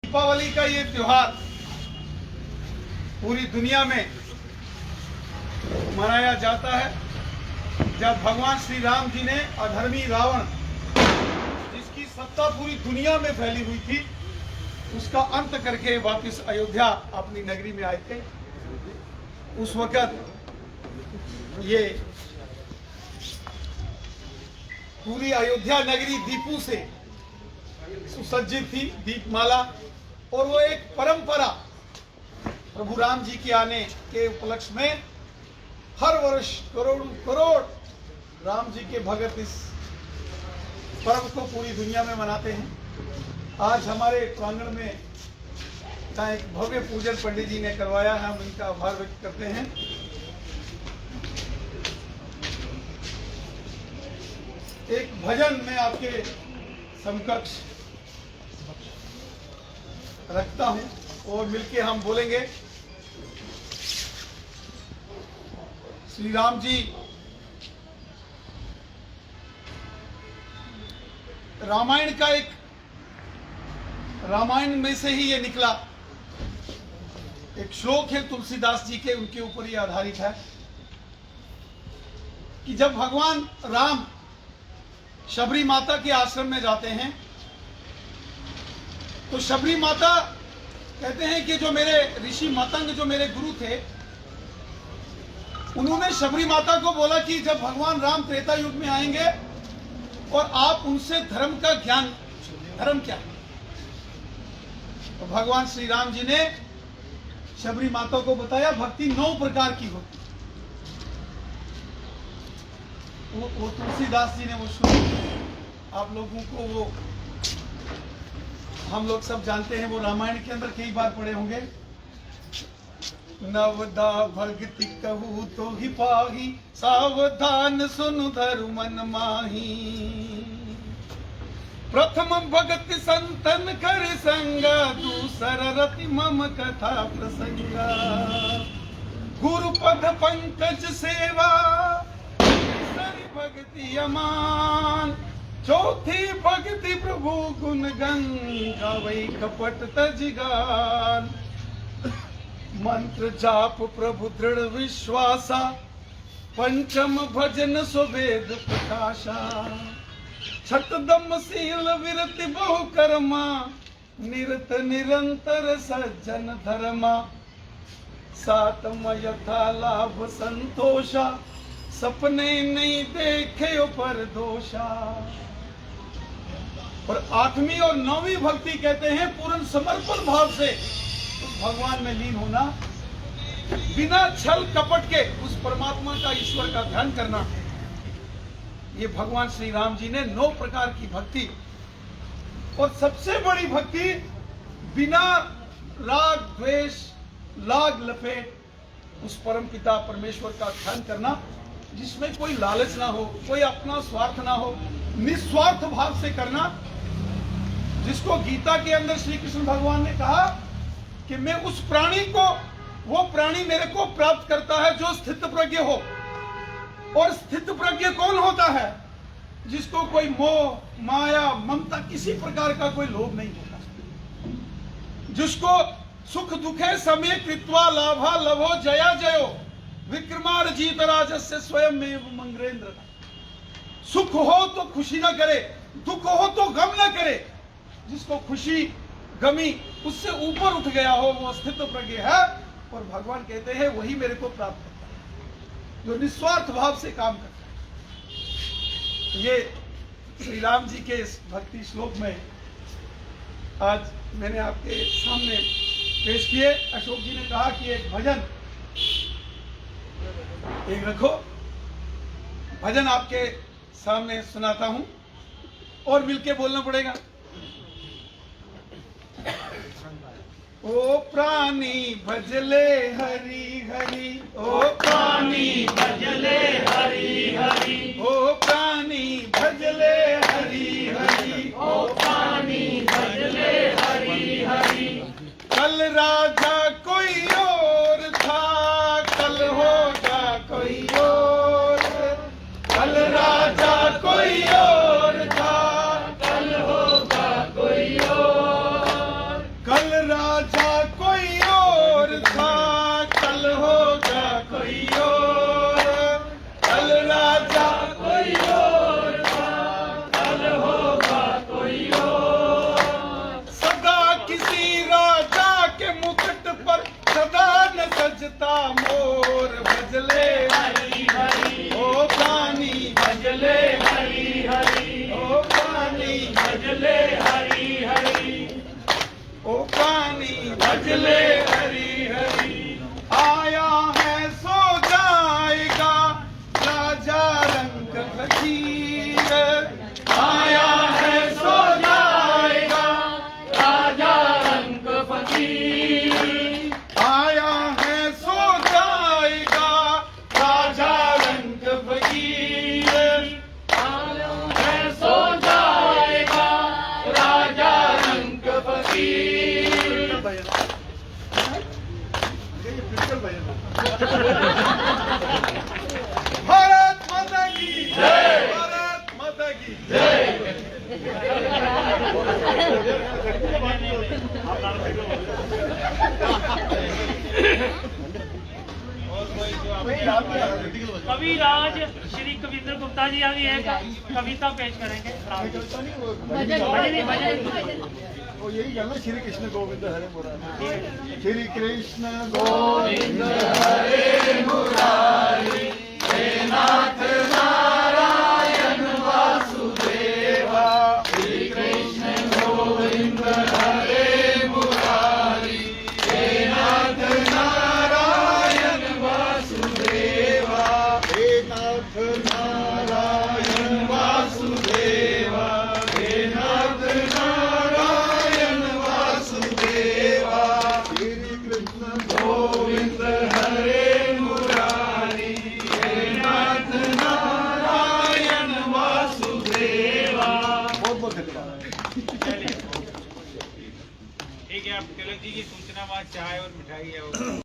दीपावली का ये त्योहार पूरी दुनिया में मनाया जाता है। जब भगवान श्री राम जी ने अधर्मी रावण, जिसकी सत्ता पूरी दुनिया में फैली हुई थी, उसका अंत करके वापस अयोध्या अपनी नगरी में आए थे। उस वक्त ये पूरी अयोध्या नगरी दीपों से सुसज्जित थी, दीपमाला, और वो एक परंपरा प्रभु राम जी के आने के उपलक्ष्य में हर वर्ष करोड़ करोड़ राम जी के भगत इस पर्व को पूरी दुनिया में मनाते हैं। आज हमारे प्रांगण में का एक भव्य पूजन पंडित जी ने करवाया है, हम इनका आभार व्यक्त करते हैं। एक भजन में आपके समकक्ष रखता हूं और मिलके हम बोलेंगे। श्री राम जी रामायण का एक रामायण में से ही ये निकला एक श्लोक है तुलसीदास जी के, उनके ऊपर ये आधारित है कि जब भगवान राम शबरी माता के आश्रम में जाते हैं तो शबरी माता कहते हैं कि जो मेरे ऋषि मतंग, जो मेरे गुरु थे, उन्होंने शबरी माता को बोला कि जब भगवान राम त्रेता युग में आएंगे और आप उनसे धर्म का ज्ञान, धर्म क्या है, तो भगवान श्री राम जी ने शबरी माता को बताया भक्ति 9 प्रकार की होती। वो तुलसीदास जी ने वो शुरू, आप लोगों को वो हम लोग सब जानते हैं, वो रामायण के अंदर कई बार पढ़े होंगे। नवदा भगति कहू तो ही पाही, सावधान सुन धरु मन माही। प्रथम भगत संतन कर संगा, दूसर रति मम कथा प्रसंगा। गुरु पद पंकज सेवा, तीसरी भक्ति अमान। चौथी भक्ति प्रभु गुण गंगा, वही कपट तजिगान। मंत्र जाप प्रभु दृढ़ विश्वासा, पंचम भजन सुवेद प्रकाशा। छठदम शील विरति बहु कर्मा, निरत निरंतर सज्जन धर्मा। सातम यथा लाभ संतोषा, सपने नहीं देखे पर दोषा। और 8वीं और 9वीं भक्ति कहते हैं पूर्ण समर्पण भाव से उस भगवान में लीन होना, बिना छल कपट के उस परमात्मा का, ईश्वर का ध्यान करना। ये भगवान श्री राम जी ने 9 प्रकार की भक्ति, और सबसे बड़ी भक्ति बिना राग द्वेष लाग लपेट उस परम पिता परमेश्वर का ध्यान करना, जिसमें कोई लालच ना हो, कोई अपना स्वार्थ ना हो, निस्वार्थ भाव से करना। जिसको गीता के अंदर श्री कृष्ण भगवान ने कहा कि मैं उस प्राणी को, वो प्राणी मेरे को प्राप्त करता है जो स्थित प्रज्ञ हो। और स्थित प्रज्ञ कौन होता है? जिसको कोई मोह माया ममता किसी प्रकार का कोई लोभ नहीं होता, जिसको सुख दुखे समय कृत्वा लाभा लभो जया जयो विक्रमार्जित राजस्य स्वयं में मंगरेंद्र। सुख हो तो खुशी ना करे, दुख हो तो गम ना करे। जिसको खुशी गमी उससे ऊपर उठ गया हो, वो स्थित प्रज्ञ है। और भगवान कहते हैं वही मेरे को प्राप्त करता है, जो निस्वार्थ भाव से काम करता है। ये श्री राम जी के इस भक्ति श्लोक में आज मैंने आपके सामने पेश किए। अशोक जी ने कहा कि एक भजन एक रखो, भजन आपके सामने सुनाता हूं और मिलके बोलना पड़ेगा। ओ प्राणी भजले हरि हरि, ओ प्राणी भजले हरि हरि, ओ प्राणी भजले हरि हरि, ओ प्राणी भजले हरि हरि। कल राजा कोई और था, कल होगा कोई और। कल राजा कोई और था, कल होगा कोई और। कल राजा कोई और था, कल होगा कोई और। कल राजा कोई और था, कल होगा कोई और। सदा किसी राजा के मुकुट पर सदा न सजता मोर। भजले हरी हरी ओ पानी, भजले हरी हरी ओ पानी, भजले हरी हरी ओ पानी, भजले हरी हरी। आया है सो जाएगा राजा रंग फकीर। आया है सो जाएगा राजा रंग फकीर। आया है सो जाएगा राजा रंग फकीर। आया है सो जाएगा राजा रंग फकीर। भारत माता की जय, भारत माता की जय। कविराज श्री कविंद्र गुप्ता जी अभी एक कविता पेश करेंगे। वो यही गाना श्री कृष्ण गोविंद हरे मुरारी। श्री कृष्ण गोविंद हरे मुरारी, हे नाथ नारायण वासुदेवा। श्री कृष्ण गोविंद हरे मुरारी, हे नाथ नारायण वासुदेवा। हे नाथ नारायण वासुदेवा, हे नाथ नारायण वासुदेवा। श्री कृष्ण गोविंद हरे मुरारी, हे नाथ नारायण वासुदेवा। बहुत बहुत धन्यवाद। ठीक है, आप तिलक जी की सूचना बाद चाय और मिठाई है।